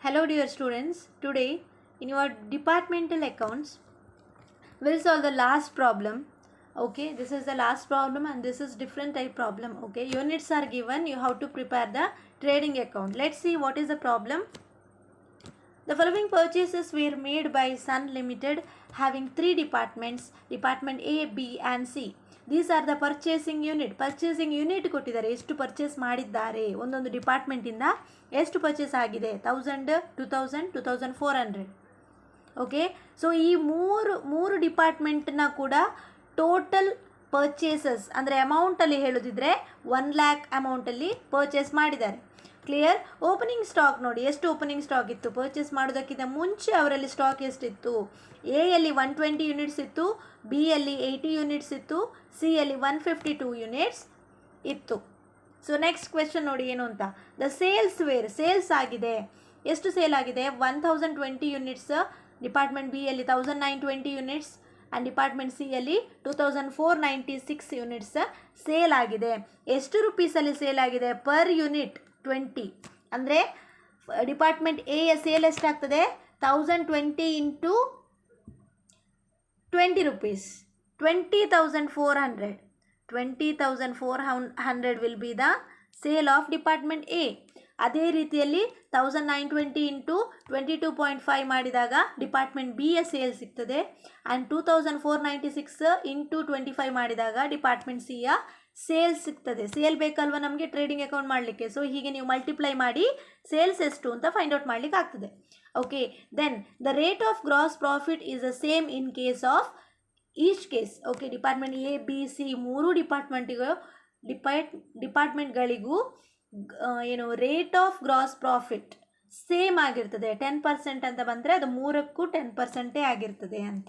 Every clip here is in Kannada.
Hello dear students, today in your departmental accounts we'll solve the last problem. Okay, this is the last problem and this is different type problem. Okay, units are given, you have to prepare the trading account. Let's see what is the problem. The following purchases were made by Sun Limited having three departments, department A, B and C. These are the purchasing unit. Purchasing unit ಕೊಟ್ಟಿದ್ದಾರೆ, ಎಷ್ಟು ಪರ್ಚೇಸ್ ಮಾಡಿದ್ದಾರೆ, ಒಂದೊಂದು ಡಿಪಾರ್ಟ್ಮೆಂಟಿಂದ ಎಷ್ಟು ಪರ್ಚೇಸ್ ಆಗಿದೆ, 1000, 2000, 2400. ಓಕೆ, ಸೊ ಈ ಮೂರು ಡಿಪಾರ್ಟ್ಮೆಂಟ್ನ ಕೂಡ ಟೋಟಲ್ ಪರ್ಚೇಸಸ್ ಅಂದರೆ ಅಮೌಂಟಲ್ಲಿ ಹೇಳೋದಿದ್ರೆ 1 lakh ಅಮೌಂಟಲ್ಲಿ ಪರ್ಚೇಸ್ ಮಾಡಿದ್ದಾರೆ. ಕ್ಲಿಯರ್. ಓಪನಿಂಗ್ ಸ್ಟಾಕ್ ನೋಡಿ, ಎಷ್ಟು ಓಪನಿಂಗ್ ಸ್ಟಾಕ್ ಇತ್ತು ಪರ್ಚೇಸ್ ಮಾಡೋದಕ್ಕಿಂತ ಮುಂಚೆ ಅವರಲ್ಲಿ ಸ್ಟಾಕ್ ಎಷ್ಟಿತ್ತು. ಎ ಯಲ್ಲಿ 120 ಯೂನಿಟ್ಸ್ ಇತ್ತು, ಬಿ ಯಲ್ಲಿ 80 ಯೂನಿಟ್ಸ್ ಇತ್ತು, ಸಿ ಯಲ್ಲಿ 152 ಯೂನಿಟ್ಸ್ ಇತ್ತು. ಸೊ ನೆಕ್ಸ್ಟ್ ಕ್ವೆಶನ್ ನೋಡಿ ಏನು ಅಂತ. ದ ಸೇಲ್ಸ್ ಆಗಿದೆ, ಎಷ್ಟು ಸೇಲ್ ಆಗಿದೆ, 1020 ಯೂನಿಟ್ಸ್ ಡಿಪಾರ್ಟ್ಮೆಂಟ್ ಬಿ ಯಲ್ಲಿ 1920 ಯೂನಿಟ್ಸ್ ಆ್ಯಂಡ್ ಡಿಪಾರ್ಟ್ಮೆಂಟ್ ಸಿ ಯಲ್ಲಿ 2496 ಯೂನಿಟ್ಸ್ ಸೇಲ್ ಆಗಿದೆ. ಎಷ್ಟು ರುಪೀಸಲ್ಲಿ ಸೇಲ್ ಆಗಿದೆ, ಪರ್ ಯೂನಿಟ್ 20. ಅಂದರೆ ಡಿಪಾರ್ಟ್ಮೆಂಟ್ ಎ ಯ ಸೇಲ್ ಎಷ್ಟಾಗ್ತದೆ, 1020 into 20 rupees, 20,400. 20,400 will be the sale of department A. ಅದೇ ರೀತಿಯಲ್ಲಿ 1920 ಇಂಟು 22.5 ಮಾಡಿದಾಗ ಡಿಪಾರ್ಟ್ಮೆಂಟ್ ಬಿ ಯ ಸೇಲ್ ಸಿಗ್ತದೆ. ಆ್ಯಂಡ್ 2496 ಇಂಟು 25 ಮಾಡಿದಾಗ ಡಿಪಾರ್ಟ್ಮೆಂಟ್ ಸಿ ಯ ಸೇಲ್ ಸಿಗ್ತದೆ. ಸೇಲ್ ಬೇಕಲ್ವ ನಮಗೆ ಟ್ರೇಡಿಂಗ್ ಅಕೌಂಟ್ ಮಾಡಲಿಕ್ಕೆ. ಸೊ ಹೀಗೆ ನೀವು ಮಲ್ಟಿಪ್ಲೈ ಮಾಡಿ ಸೇಲ್ಸ್ ಎಷ್ಟು ಅಂತ ಫೈಂಡ್ ಔಟ್ ಮಾಡಲಿಕ್ಕೆ ಆಗ್ತದೆ. Okay, then the rate of gross profit is the same in case of each case. Okay, department A B C ಮೂರು ಡಿಪಾರ್ಟ್ಮೆಂಟ್ಗಳಿಗೂ ಏನು rate of gross profit same ಆಗಿರ್ತದೆ. 10% ಅಂತ ಬಂದರೆ ಅದು ಮೂರಕ್ಕೂ 10% ಆಗಿರ್ತದೆ ಅಂತ.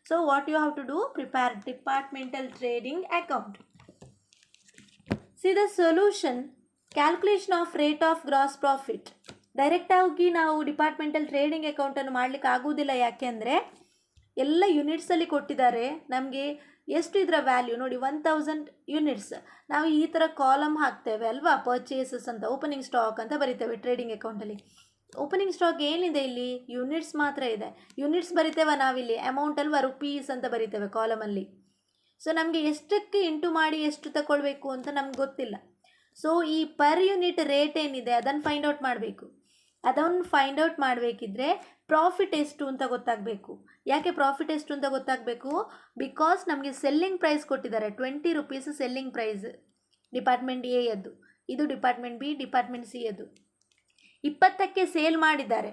So what you have to do, prepare departmental trading account. See the solution, calculation of rate of gross profit. ಡೈರೆಕ್ಟಾಗಿ ನಾವು ಡಿಪಾರ್ಟ್ಮೆಂಟಲ್ ಟ್ರೇಡಿಂಗ್ ಅಕೌಂಟನ್ನು ಮಾಡಲಿಕ್ಕೆ ಆಗೋದಿಲ್ಲ. ಯಾಕೆಂದರೆ ಎಲ್ಲ ಯೂನಿಟ್ಸಲ್ಲಿ ಕೊಟ್ಟಿದ್ದಾರೆ. ನಮಗೆ ಎಷ್ಟು ಇದರ ವ್ಯಾಲ್ಯೂ ನೋಡಿ, 1000 ಯೂನಿಟ್ಸ್. ನಾವು ಈ ಥರ ಕಾಲಮ್ ಹಾಕ್ತೇವೆ ಅಲ್ವಾ, ಪರ್ಚೇಸಸ್ ಅಂತ, ಓಪನಿಂಗ್ ಸ್ಟಾಕ್ ಅಂತ ಬರಿತೇವೆ ಟ್ರೇಡಿಂಗ್ ಅಕೌಂಟಲ್ಲಿ. ಓಪನಿಂಗ್ ಸ್ಟಾಕ್ ಏನಿದೆ ಇಲ್ಲಿ, ಯೂನಿಟ್ಸ್ ಮಾತ್ರ ಇದೆ. ಯೂನಿಟ್ಸ್ ಬರಿತೇವೆ ನಾವಿಲ್ಲಿ, ಅಮೌಂಟ್ ಅಲ್ವಾ, ರುಪೀಸ್ ಅಂತ ಬರಿತೇವೆ ಕಾಲಮಲ್ಲಿ. ಸೊ ನಮಗೆ ಎಷ್ಟಕ್ಕೆ ಇಂಟು ಮಾಡಿ ಎಷ್ಟು ತಗೊಳ್ಬೇಕು ಅಂತ ನಮ್ಗೆ ಗೊತ್ತಿಲ್ಲ. ಸೊ ಈ ಪರ್ ಯೂನಿಟ್ ರೇಟ್ ಏನಿದೆ ಅದನ್ನು ಫೈಂಡ್ ಔಟ್ ಮಾಡಬೇಕು. ಅದನ್ನು ಫೈಂಡ್ ಔಟ್ ಮಾಡಬೇಕಿದ್ರೆ ಪ್ರಾಫಿಟ್ ಎಷ್ಟು ಅಂತ ಗೊತ್ತಾಗಬೇಕು. ಯಾಕೆ ಪ್ರಾಫಿಟ್ ಎಷ್ಟು ಅಂತ ಗೊತ್ತಾಗಬೇಕು, ಬಿಕಾಸ್ ನಮಗೆ ಸೆಲ್ಲಿಂಗ್ ಪ್ರೈಸ್ ಕೊಟ್ಟಿದ್ದಾರೆ, 20 rupees selling price department A ಯದ್ದು, ಇದು ಡಿಪಾರ್ಟ್ಮೆಂಟ್ ಬಿ, ಡಿಪಾರ್ಟ್ಮೆಂಟ್ ಸಿ ಯದ್ದು. 20ಕ್ಕೆ ಸೇಲ್ ಮಾಡಿದ್ದಾರೆ.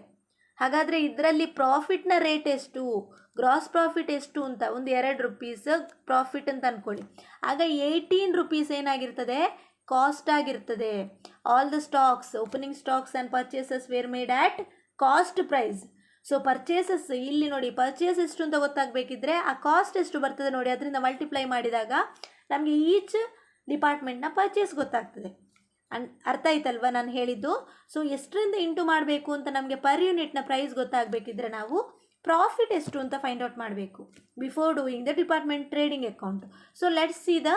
ಹಾಗಾದರೆ ಇದರಲ್ಲಿ ಪ್ರಾಫಿಟ್ನ ರೇಟ್ ಎಷ್ಟು, ಗ್ರಾಸ್ ಪ್ರಾಫಿಟ್ ಎಷ್ಟು ಅಂತ ಒಂದು 2 rupees ಪ್ರಾಫಿಟ್ ಅಂತ ಅಂದ್ಕೊಳ್ಳಿ. ಆಗ 18 rupees ಏನಾಗಿರ್ತದೆ, ಕಾಸ್ಟ್ ಆಗಿರ್ತದೆ. All the stocks, opening stocks and purchases were made at cost price. So purchases ಇಲ್ಲಿ ನೋಡಿ, ಪರ್ಚೇಸ್ ಎಷ್ಟು ಅಂತ ಗೊತ್ತಾಗಬೇಕಿದ್ರೆ ಆ ಕಾಸ್ಟ್ ಎಷ್ಟು ಬರ್ತದೆ ನೋಡಿ, ಅದರಿಂದ ಮಲ್ಟಿಪ್ಲೈ ಮಾಡಿದಾಗ ನಮಗೆ ಈಚ್ ಡಿಪಾರ್ಟ್ಮೆಂಟ್ನ ಪರ್ಚೇಸ್ ಗೊತ್ತಾಗ್ತದೆ. ಅರ್ಥ ಆಯ್ತಲ್ವ ನಾನು ಹೇಳಿದ್ದು. ಸೊ ಎಷ್ಟರಿಂದ ಇಂಟು ಮಾಡಬೇಕು ಅಂತ ನಮಗೆ ಪರ್ ಯೂನಿಟ್ನ ಪ್ರೈಸ್ ಗೊತ್ತಾಗಬೇಕಿದ್ರೆ ನಾವು ಪ್ರಾಫಿಟ್ ಎಷ್ಟು ಅಂತ ಫೈಂಡ್ ಔಟ್ ಮಾಡಬೇಕು before doing the department trading account. So let's see the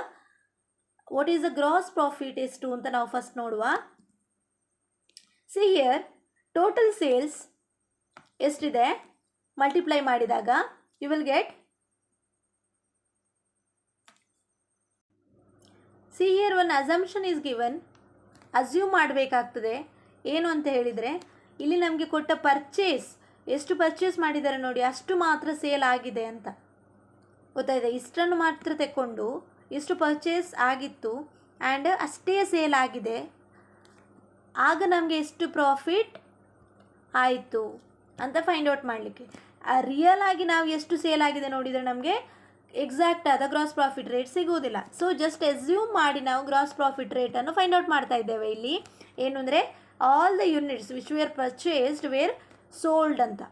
what is the gross profit ಎಷ್ಟು ಅಂತ ನಾವು ಫಸ್ಟ್ ನೋಡುವ. ಸಿ ಹಿಯರ್, ಟೋಟಲ್ ಸೇಲ್ಸ್ ಎಷ್ಟಿದೆ ಮಲ್ಟಿಪ್ಲೈ ಮಾಡಿದಾಗ you will get, see here one assumption is given. Assume ಮಾಡಬೇಕಾಗ್ತದೆ. ಏನು ಅಂತ ಹೇಳಿದರೆ ಇಲ್ಲಿ ನಮಗೆ ಕೊಟ್ಟ ಪರ್ಚೇಸ್ ಎಷ್ಟು ಪರ್ಚೇಸ್ ಮಾಡಿದ್ದಾರೆ ನೋಡಿ, ಅಷ್ಟು ಮಾತ್ರ ಸೇಲ್ ಆಗಿದೆ ಅಂತ ಗೊತ್ತಾಯಿದೆ. ಇಷ್ಟನ್ನು ಮಾತ್ರ ತೆಕ್ಕೊಂಡು ಇಷ್ಟು ಪರ್ಚೇಸ್ ಆಗಿತ್ತು ಆ್ಯಂಡ್ ಅಷ್ಟೇ ಸೇಲ್ ಆಗಿದೆ, ಆಗ ನಮಗೆ ಎಷ್ಟು ಪ್ರಾಫಿಟ್ ಆಯಿತು ಅಂತ ಫೈಂಡ್ ಔಟ್ ಮಾಡಲಿಕ್ಕೆ. ರಿಯಲ್ ಆಗಿ ನಾವು ಎಷ್ಟು ಸೇಲ್ ಆಗಿದೆ ನೋಡಿದರೆ ನಮಗೆ ಎಕ್ಸಾಕ್ಟ್ ಆದ ಗ್ರಾಸ್ ಪ್ರಾಫಿಟ್ ರೇಟ್ ಸಿಗುವುದಿಲ್ಲ. ಸೊ ಜಸ್ಟ್ ಎಸ್ಯೂಮ್ ಮಾಡಿ ನಾವು ಗ್ರಾಸ್ ಪ್ರಾಫಿಟ್ ರೇಟನ್ನು ಫೈಂಡ್ ಔಟ್ ಮಾಡ್ತಾ ಇದ್ದೇವೆ. ಇಲ್ಲಿ ಏನು ಅಂದರೆ all the units which were purchased were sold ಅಂತ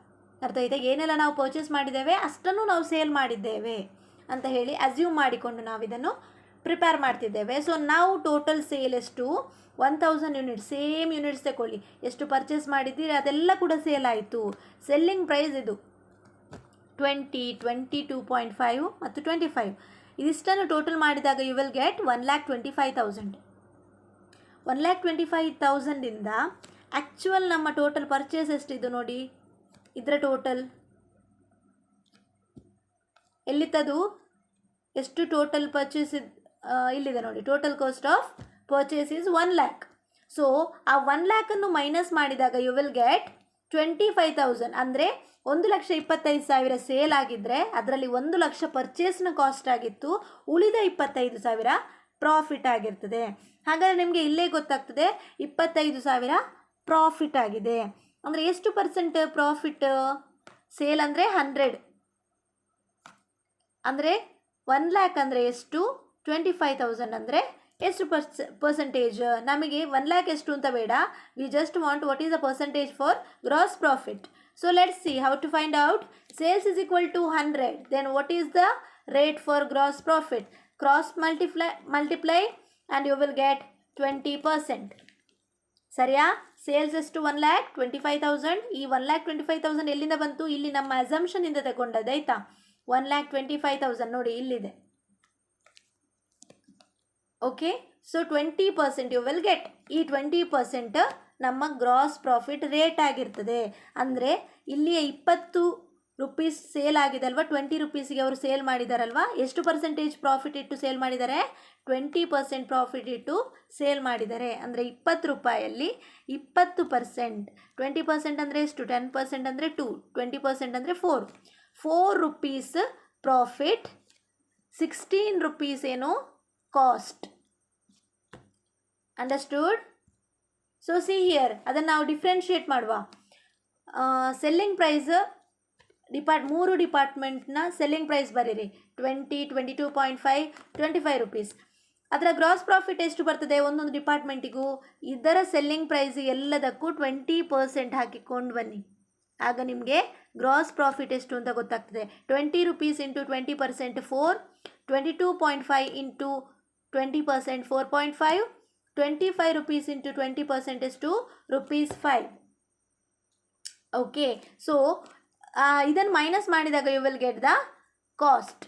ಅರ್ಥ ಆಯ್ತಾ. ಏನೆಲ್ಲ ನಾವು ಪರ್ಚೇಸ್ ಮಾಡಿದ್ದೇವೆ ಅಷ್ಟನ್ನು ನಾವು ಸೇಲ್ ಮಾಡಿದ್ದೇವೆ ಅಂತ ಹೇಳಿ ಅಸ್ಯೂಮ್ ಮಾಡಿಕೊಂಡು ನಾವು ಇದನ್ನು ಪ್ರಿಪೇರ್ ಮಾಡ್ತಿದ್ದೇವೆ. ಸೊ ನಾವು ಟೋಟಲ್ ಸೇಲ್ ಎಷ್ಟು, 1000 ಯೂನಿಟ್ಸ್, ಸೇಮ್ ಯೂನಿಟ್ಸ್ ತಗೊಳ್ಳಿ, ಎಷ್ಟು ಪರ್ಚೇಸ್ ಮಾಡಿದ್ದೀರಿ ಅದೆಲ್ಲ ಕೂಡ ಸೇಲ್ ಆಯಿತು. ಸೆಲ್ಲಿಂಗ್ ಪ್ರೈಸ್ ಇದು 20, 22.5 ಮತ್ತು 25. ಇದಿಷ್ಟನ್ನು ಟೋಟಲ್ ಮಾಡಿದಾಗ ಯು ವಿಲ್ ಗೆಟ್ 1,25,000. 1,25,000ಇಂದ ಆ್ಯಕ್ಚುವಲ್ ನಮ್ಮ ಟೋಟಲ್ ಪರ್ಚೇಸ್ ಎಷ್ಟಿದ್ದು ನೋಡಿ, ಇದರ ಟೋಟಲ್ ಎಲ್ಲಿತ್ತದು, ಎಷ್ಟು ಟೋಟಲ್ ಪರ್ಚೇಸ್ ಇಲ್ಲಿದೆ ನೋಡಿ, total cost of purchase is 1 lakh. So ಆ 1 lakh ಮೈನಸ್ ಮಾಡಿದಾಗ ಯು ವಿಲ್ ಗೆಟ್ 25,000. ಅಂದರೆ 1,25,000 ಸೇಲ್ ಆಗಿದ್ದರೆ ಅದರಲ್ಲಿ 1 ಲಕ್ಷ ಪರ್ಚೇಸ್ನ ಕಾಸ್ಟ್ ಆಗಿತ್ತು, ಉಳಿದ 25,000 ಪ್ರಾಫಿಟ್ ಆಗಿರ್ತದೆ. ಹಾಗಾದರೆ ನಿಮಗೆ ಇಲ್ಲೇ ಗೊತ್ತಾಗ್ತದೆ 25,000 ಪ್ರಾಫಿಟ್ ಆಗಿದೆ. ಅಂದರೆ ಎಷ್ಟು ಪರ್ಸೆಂಟ್ ಪ್ರಾಫಿಟ್? ಸೇಲ್ ಅಂದರೆ 100, ಅಂದರೆ 1 lakh ಅಂದರೆ ಎಷ್ಟು, 25,000 ಅಂದರೆ ಎಷ್ಟು ಪರ್ಸೆಂಟೇಜ್? ನಮಗೆ 1 lakh ಎಷ್ಟು ಅಂತ ಬೇಡ, we just want what is the percentage for gross profit. So let's see how to find out. Sales is equal to 100, then what is the rate for gross profit? Cross multiply and you will get 20%. ಸರಿಯಾ? ಸೇಲ್ಸ್ ಎಷ್ಟು 1,25,000. ಈ 1,25,000 ಎಲ್ಲಿಂದ ಬಂತು? ಇಲ್ಲಿ ನಮ್ಮ ಅಸಂಪ್ಷನಿಂದ ತಗೊಂಡದ್ದು ಆಯಿತಾ. 1,25,000 ನೋಡಿ ಇಲ್ಲಿದೆ. Okay, so 20% you will get. ಈ 20% ನಮ್ಮ ಗ್ರಾಸ್ ಪ್ರಾಫಿಟ್ ರೇಟ್ ಆಗಿರ್ತದೆ. ಅಂದರೆ ಇಲ್ಲಿ 20 ರೂಪೀಸ್ ಸೇಲ್ ಆಗಿದೆ ಅಲ್ವಾ, 20 ರೂಪೀಸಿಗೆ ಅವರು ಸೇಲ್ ಮಾಡಿದಾರಲ್ವಾ, ಎಷ್ಟು ಪರ್ಸೆಂಟೇಜ್ ಪ್ರಾಫಿಟ್ ಇಟ್ಟು ಸೇಲ್ ಮಾಡಿದ್ದಾರೆ? 20% ಪ್ರಾಫಿಟ್ ಇಟ್ಟು ಸೇಲ್ ಮಾಡಿದ್ದಾರೆ. ಅಂದರೆ 20 ರೂಪಾಯಲ್ಲಿ 20%, 20% ಅಂದರೆ ಎಷ್ಟು? 10% ಅಂದರೆ 2, 20% ಅಂದರೆ 4 ರೂಪೀಸ್ ಪ್ರಾಫಿಟ್, 16 ರೂಪೀಸ್ ಏನು cost. Understood? So see here, ಅದನ್ನು ನಾವು ಡಿಫ್ರೆನ್ಷಿಯೇಟ್ ಮಾಡುವ. ಸೆಲ್ಲಿಂಗ್ ಪ್ರೈಸ್ ಮೂರು ಡಿಪಾರ್ಟ್ಮೆಂಟ್ನ ಸೆಲ್ಲಿಂಗ್ ಪ್ರೈಸ್ ಬರೀರಿ, 20, 22.5, 25 ರೂಪೀಸ್. ಅದರ ಗ್ರಾಸ್ ಪ್ರಾಫಿಟ್ ಎಷ್ಟು ಬರ್ತದೆ ಒಂದೊಂದು ಡಿಪಾರ್ಟ್ಮೆಂಟಿಗೂ? ಇದರ ಸೆಲ್ಲಿಂಗ್ ಪ್ರೈಸ್ ಎಲ್ಲದಕ್ಕೂ 20% ಹಾಕಿಕೊಂಡು ಬನ್ನಿ, ಆಗ ನಿಮಗೆ ಗ್ರಾಸ್ ಪ್ರಾಫಿಟ್ ಎಷ್ಟು ಅಂತ ಗೊತ್ತಾಗ್ತದೆ. 20 rupees into 20% 4, 22.5 into 20% 4.5, 25 rupees into 20% ಎಷ್ಟು? ₹5. ಓಕೆ, ಸೊ ಇದನ್ನು ಮೈನಸ್ ಮಾಡಿದಾಗ you will get the cost.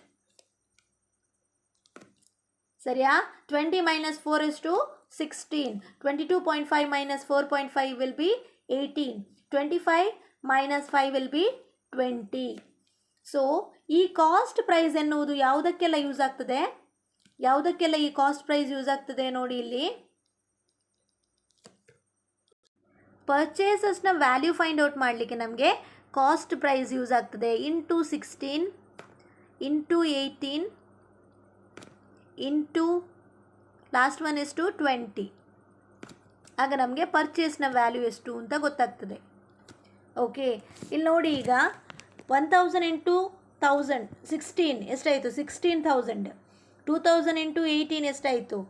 ಸರಿಯಾ? 20 minus 4 is to 16. 22.5 minus 4.5 will be 18. 25 minus 5 will be 20. So ಈ ಕಾಸ್ಟ್ ಪ್ರೈಸ್ ಎನ್ನುವುದು ಯಾವುದಕ್ಕೆಲ್ಲ ಯೂಸ್ ಆಗ್ತದೆ? ಯಾವುದಕ್ಕೆಲ್ಲ ಈ ಕಾಸ್ಟ್ ಪ್ರೈಸ್ ಯೂಸ್ ಆಗ್ತದೆ ನೋಡಿ ಇಲ್ಲಿ. ಪರ್ಚೇಸಸ್ನ ವ್ಯಾಲ್ಯೂ ಫೈಂಡ್ ಔಟ್ ಮಾಡಲಿಕ್ಕೆ ನಮಗೆ ಕಾಸ್ಟ್ ಪ್ರೈಸ್ ಯೂಸ್ ಆಗ್ತದೆ. Into 16 into 18 into last one ಎಷ್ಟು 20. ಆಗ ನಮಗೆ ಪರ್ಚೇಸ್ನ ವ್ಯಾಲ್ಯೂ ಎಷ್ಟು ಅಂತ ಗೊತ್ತಾಗ್ತದೆ. ಓಕೆ, ಇಲ್ಲಿ ನೋಡಿ, ಈಗ 1000 ಇಂಟು 1000 16 ಎಷ್ಟಾಯಿತು? 16,000. 2000 ಇಂಟು 18 ಎಷ್ಟಾಯಿತು?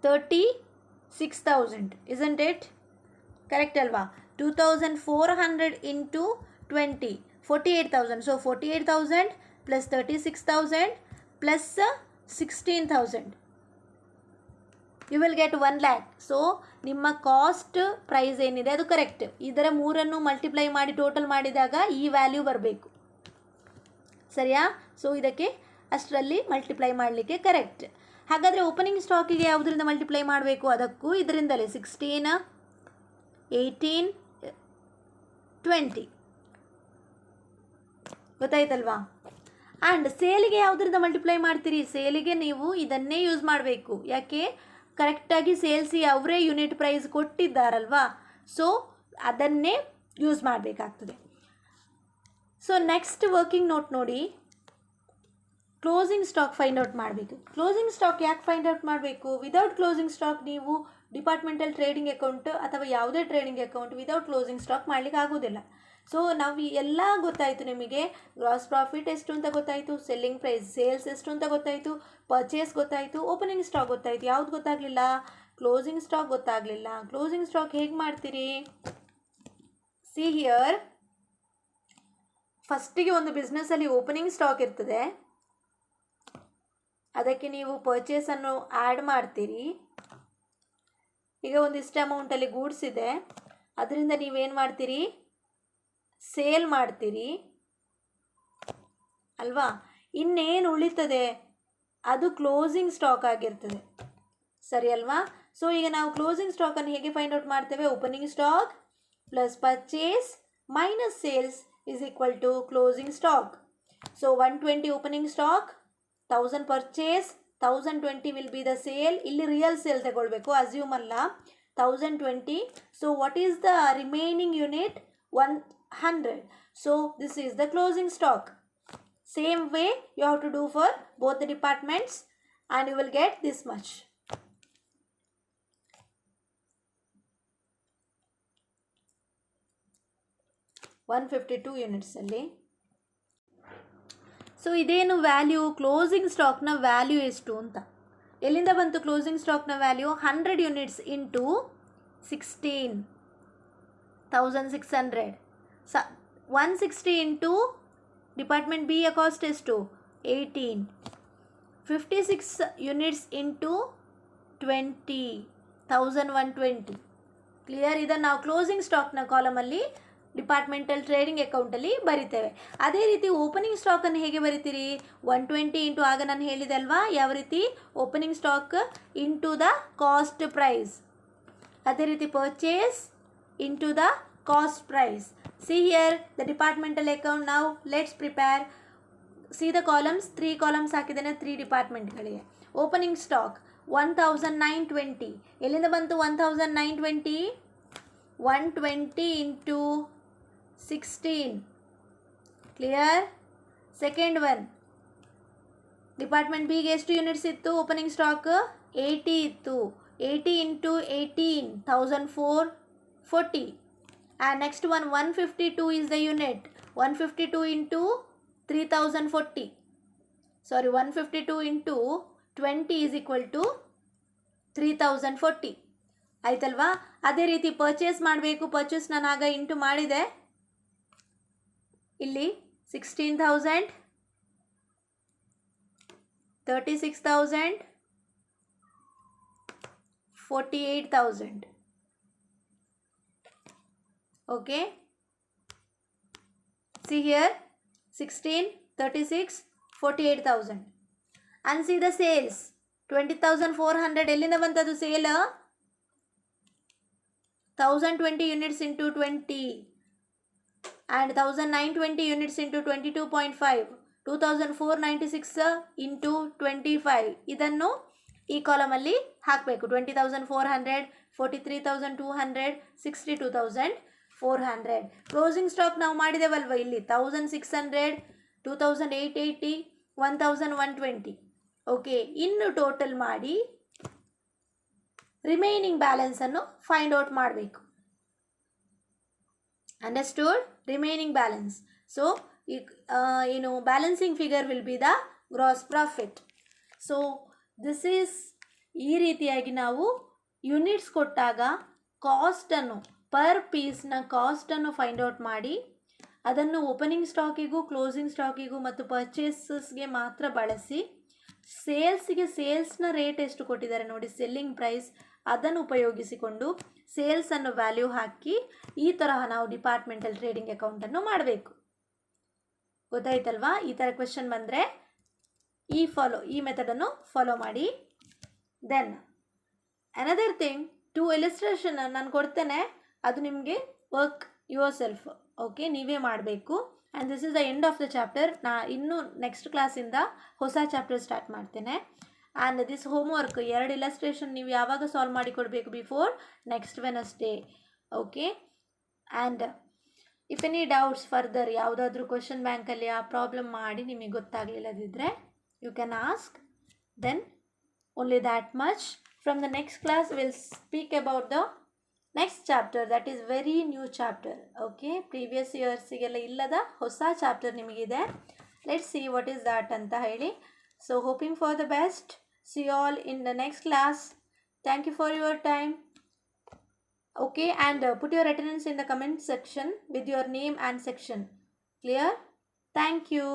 36,000. Isn't it? ಕರೆಕ್ಟ್ ಅಲ್ವಾ? 2400 into 20 48,000. So 48,000 plus 36,000 plus 16,000 you will get 1 lakh. So ನಿಮ್ಮ ಕಾಸ್ಟ್ ಪ್ರೈಸ್ ಏನಿದೆ ಅದು ಕರೆಕ್ಟ್. ಇದರ ಮೂರನ್ನು ಮಲ್ಟಿಪ್ಲೈ ಮಾಡಿ ಟೋಟಲ್ ಮಾಡಿದಾಗ ಈ ವ್ಯಾಲ್ಯೂ ಬರಬೇಕು. ಸರಿಯಾ? ಸೊ ಇದಕ್ಕೆ ಅಷ್ಟರಲ್ಲಿ ಮಲ್ಟಿಪ್ಲೈ ಮಾಡಲಿಕ್ಕೆ ಕರೆಕ್ಟ್. ಹಾಗಾದರೆ ಓಪನಿಂಗ್ ಸ್ಟಾಕಿಗೆ ಯಾವುದರಿಂದ ಮಲ್ಟಿಪ್ಲೈ ಮಾಡಬೇಕು? ಅದಕ್ಕೂ ಇದರಿಂದಲೇ 16, 18, 20. ಗೊತ್ತಾಯ್ತಲ್ವಾ? ಆ್ಯಂಡ್ ಸೇಲಿಗೆ ಯಾವುದರಿಂದ ಮಲ್ಟಿಪ್ಲೈ ಮಾಡ್ತೀರಿ? ಸೇಲಿಗೆ ನೀವು ಇದನ್ನೇ ಯೂಸ್ ಮಾಡಬೇಕು. ಯಾಕೆ? ಕರೆಕ್ಟಾಗಿ ಸೇಲ್ಸಿ ಅವರೇ ಯೂನಿಟ್ ಪ್ರೈಸ್ ಕೊಟ್ಟಿದ್ದಾರಲ್ವಾ, ಸೊ ಅದನ್ನೇ ಯೂಸ್ ಮಾಡಬೇಕಾಗ್ತದೆ. ಸೊ ನೆಕ್ಸ್ಟ್ ವರ್ಕಿಂಗ್ ನೋಟ್ ನೋಡಿ, ಕ್ಲೋಸಿಂಗ್ ಸ್ಟಾಕ್ ಫೈಂಡ್ ಔಟ್ ಮಾಡಬೇಕು. ಕ್ಲೋಸಿಂಗ್ ಸ್ಟಾಕ್ ಯಾಕೆ ಫೈಂಡ್ ಔಟ್ ಮಾಡಬೇಕು? ವಿದೌಟ್ ಕ್ಲೋಸಿಂಗ್ ಸ್ಟಾಕ್ ನೀವು ಡಿಪಾರ್ಟ್ಮೆಂಟಲ್ ಟ್ರೇಡಿಂಗ್ ಅಕೌಂಟ್ ಅಥವಾ ಯಾವುದೇ trading account without closing stock ಮಾಡಲಿಕ್ಕೆ ಆಗೋದಿಲ್ಲ. ಸೊ ನಾವು ಎಲ್ಲ ಗೊತ್ತಾಯಿತು ನಿಮಗೆ. ಗ್ರಾಸ್ ಪ್ರಾಫಿಟ್ ಎಷ್ಟು ಅಂತ ಗೊತ್ತಾಯಿತು, ಸೆಲ್ಲಿಂಗ್ ಪ್ರೈಸ್ ಸೇಲ್ಸ್ ಎಷ್ಟು ಅಂತ ಗೊತ್ತಾಯಿತು, ಪರ್ಚೇಸ್ ಗೊತ್ತಾಯಿತು, ಓಪನಿಂಗ್ ಸ್ಟಾಕ್ ಗೊತ್ತಾಯಿತು. ಯಾವುದು ಗೊತ್ತಾಗಲಿಲ್ಲ? ಕ್ಲೋಸಿಂಗ್ ಸ್ಟಾಕ್ ಗೊತ್ತಾಗಲಿಲ್ಲ. ಕ್ಲೋಸಿಂಗ್ ಸ್ಟಾಕ್ ಹೇಗೆ ಮಾಡ್ತೀರಿ? ಸಿ ಹಿಯರ್, ಫಸ್ಟಿಗೆ ಒಂದು ಬಿಸ್ನೆಸ್ಸಲ್ಲಿ ಓಪನಿಂಗ್ ಸ್ಟಾಕ್ ಇರ್ತದೆ, ಅದಕ್ಕೆ ನೀವು ಪರ್ಚೇಸನ್ನು ಆ್ಯಡ್ ಮಾಡ್ತೀರಿ. ಈಗ ಒಂದಿಷ್ಟು ಅಮೌಂಟಲ್ಲಿ ಗೂಡ್ಸ್ ಇದೆ, ಅದರಿಂದ ನೀವೇನು ಮಾಡ್ತೀರಿ? ಸೇಲ್ ಮಾಡ್ತೀರಿ ಅಲ್ವಾ? ಇನ್ನೇನು ಉಳಿತದೆ ಅದು ಕ್ಲೋಸಿಂಗ್ ಸ್ಟಾಕ್ ಆಗಿರ್ತದೆ. ಸರಿ ಅಲ್ವಾ? ಸೊ ಈಗ ನಾವು ಕ್ಲೋಸಿಂಗ್ ಸ್ಟಾಕನ್ನು ಹೇಗೆ ಫೈಂಡ್ ಔಟ್ ಮಾಡ್ತೇವೆ? Opening stock plus purchase minus sales is equal to closing stock. So 120 opening stock, 1000 purchase, 1020 will be the sale. ಇಲ್ಲಿ ರಿಯಲ್ ಸೇಲ್ ತಗೊಳ್ಬೇಕು, ಅಸ್ಯೂಮ್ ಅಲ್ಲ. 1020. So what is the remaining unit? 100. So this is the closing stock. Same way you have to do for both the departments and you will get this much. $152 units ಅಲ್ಲಿ. ಸೊ ಇದೇನು ವ್ಯಾಲ್ಯೂ? ಕ್ಲೋಸಿಂಗ್ ಸ್ಟಾಕ್ನ ವ್ಯಾಲ್ಯೂ ಎಷ್ಟು ಅಂತ. ಎಲ್ಲಿಂದ ಬಂತು ಕ್ಲೋಸಿಂಗ್ ಸ್ಟಾಕ್ನ value? 100 units into 16,600. 160 into department B ಯ ಕಾಸ್ಟ್ ಎಷ್ಟು? 18. 56 ಯೂನಿಟ್ಸ್ ಇಂಟು 20,120. ಕ್ಲಿಯರ್? ಇದನ್ನು ನಾವು ಕ್ಲೋಸಿಂಗ್ ಸ್ಟಾಕ್ನ ಕಾಲಮಲ್ಲಿ ಡಿಪಾರ್ಟ್ಮೆಂಟಲ್ ಟ್ರೇಡಿಂಗ್ ಅಕೌಂಟಲ್ಲಿ ಬರಿತೇವೆ. ಅದೇ ರೀತಿ ಓಪನಿಂಗ್ ಸ್ಟಾಕನ್ನು ಹೇಗೆ ಬರಿತೀರಿ? 120 ಇಂಟು, ಆಗ ನಾನು ಹೇಳಿದೆ ಅಲ್ವಾ ಯಾವ ರೀತಿ? Opening stock into the cost price. ಅದೇ ರೀತಿ purchase into the cost price. See here the departmental account. ನಾವು let's prepare. See the columns, 3 columns ಹಾಕಿದ್ದೇನೆ 3 ಡಿಪಾರ್ಟ್ಮೆಂಟ್ಗಳಿಗೆ. Opening stock 1920. ಎಲ್ಲಿಂದ ಬಂತು 1920? 120 into 16. Clear? Second one, department ಬಿಗೆ ಎಷ್ಟು ಯೂನಿಟ್ಸ್ ಇತ್ತು? ಓಪನಿಂಗ್ ಸ್ಟಾಕ್ 80 ಇತ್ತು. 80 into 18, 1440. And next one 152 is the unit. 152 into 3040. Sorry, 152 into 20 is equal to 3040. ಆಯ್ತಲ್ವಾ? ಅದೇ ರೀತಿ ಪರ್ಚೇಸ್ ಮಾಡಬೇಕು. ಪರ್ಚೇಸ್ ನಾನು ಆಗ ಇಂಟು ಮಾಡಿದೆ. ಇಲ್ಲಿ 16,000, 36,000, 48,000. Okay, see here 16, 36, 48,000. and see the sales 20,400. ಎಲ್ಲಿಂದ ಬಂತದು sale? 1020 units into 20 and 1920 units into 22.5, 2496 into 25. ಇದನ್ನು ಈ ಕಾಲಮಲ್ಲಿ ಹಾಕಬೇಕು. 20,400, 43,200, 62,400. ಕ್ಲೋಸಿಂಗ್ ಸ್ಟಾಕ್ ನಾವು ಮಾಡಿದೇವಲ್ವ ಇಲ್ಲಿ 1,600, 2,880, 1,120. ಓಕೆ, ಇನ್ನು ಟೋಟಲ್ ಮಾಡಿ ರಿಮೈನಿಂಗ್ ಬ್ಯಾಲೆನ್ಸನ್ನು ಫೈಂಡ್ ಔಟ್ ಮಾಡಬೇಕು. ಅಂಡರ್ಸ್ಟೂಡ್? Remaining balance. ಸೊ ಏನು balancing figure will be the gross profit. So this is ಈ ರೀತಿಯಾಗಿ ನಾವು ಯೂನಿಟ್ಸ್ ಕೊಟ್ಟಾಗ ಕಾಸ್ಟನ್ನು, ಪರ್ ಪೀಸ್ನ ಕಾಸ್ಟನ್ನು ಫೈಂಡ್ ಔಟ್ ಮಾಡಿ ಅದನ್ನು ಓಪನಿಂಗ್ ಸ್ಟಾಕಿಗೂ, ಕ್ಲೋಸಿಂಗ್ ಸ್ಟಾಕಿಗೂ ಮತ್ತು ಪರ್ಚೇಸಸ್ಗೆ ಮಾತ್ರ ಬಳಸಿ, ಸೇಲ್ಸ್ಗೆ ಸೇಲ್ಸ್ನ ರೇಟ್ ಎಷ್ಟು ಕೊಟ್ಟಿದ್ದಾರೆ ನೋಡಿ, ಸೆಲ್ಲಿಂಗ್ ಪ್ರೈಸ್, ಅದನ್ನು ಉಪಯೋಗಿಸಿಕೊಂಡು ಸೇಲ್ಸನ್ನು ವ್ಯಾಲ್ಯೂ ಹಾಕಿ ಈ ತರಹ ನಾವು ಡಿಪಾರ್ಟ್ಮೆಂಟಲ್ ಟ್ರೇಡಿಂಗ್ ಅಕೌಂಟನ್ನು ಮಾಡಬೇಕು. ಗೊತ್ತಾಯ್ತಲ್ವಾ? ಈ ಥರ ಕ್ವೆಶನ್ ಬಂದರೆ ಈ ಮೆಥಡನ್ನು ಫಾಲೋ ಮಾಡಿ. ದೆನ್ ಅನದರ್ ಥಿಂಗ್, 2 ಇಲಿಸ್ಟ್ರೇಷನ್ ನಾನು ಕೊಡ್ತೇನೆ, ಅದು ನಿಮಗೆ ವರ್ಕ್ ಯುವರ್ ಸೆಲ್ಫ್. ಓಕೆ, ನೀವೇ ಮಾಡಬೇಕು. And this is the end of the chapter. ಇನ್ನು ನೆಕ್ಸ್ಟ್ ಕ್ಲಾಸಿಂದ ಹೊಸ ಚಾಪ್ಟರ್ ಸ್ಟಾರ್ಟ್ ಮಾಡ್ತೇನೆ. ಆ್ಯಂಡ್ ದಿಸ್ ಹೋಮ್ವರ್ಕ್ 2 ಇಲಸ್ಟ್ರೇಷನ್ ನೀವು ಯಾವಾಗ ಸಾಲ್ವ್ ಮಾಡಿ ಕೊಡಬೇಕು? Before next Wednesday. Okay, and if any doubts further, ಯಾವುದಾದ್ರೂ ಕ್ವೆಶನ್ ಬ್ಯಾಂಕಲ್ಲಿ ಆ ಪ್ರಾಬ್ಲಮ್ ಮಾಡಿ ನಿಮಗೆ ಗೊತ್ತಾಗಲಿಲ್ಲದಿದ್ದರೆ you can ask. Then only that much. From the next class will speak about the next chapter, that is very new chapter. Okay, previous ಇಯರ್ಸಿಗೆಲ್ಲ ಇಲ್ಲದ ಹೊಸ ಚಾಪ್ಟರ್ ನಿಮಗಿದೆ. Let's see what is that ಅಂತ ಹೇಳಿ. So hoping for the best. See you all in the next class. Thank you for your time. Okay, and put your attendance in the comment section with your name and section. Clear? Thank you.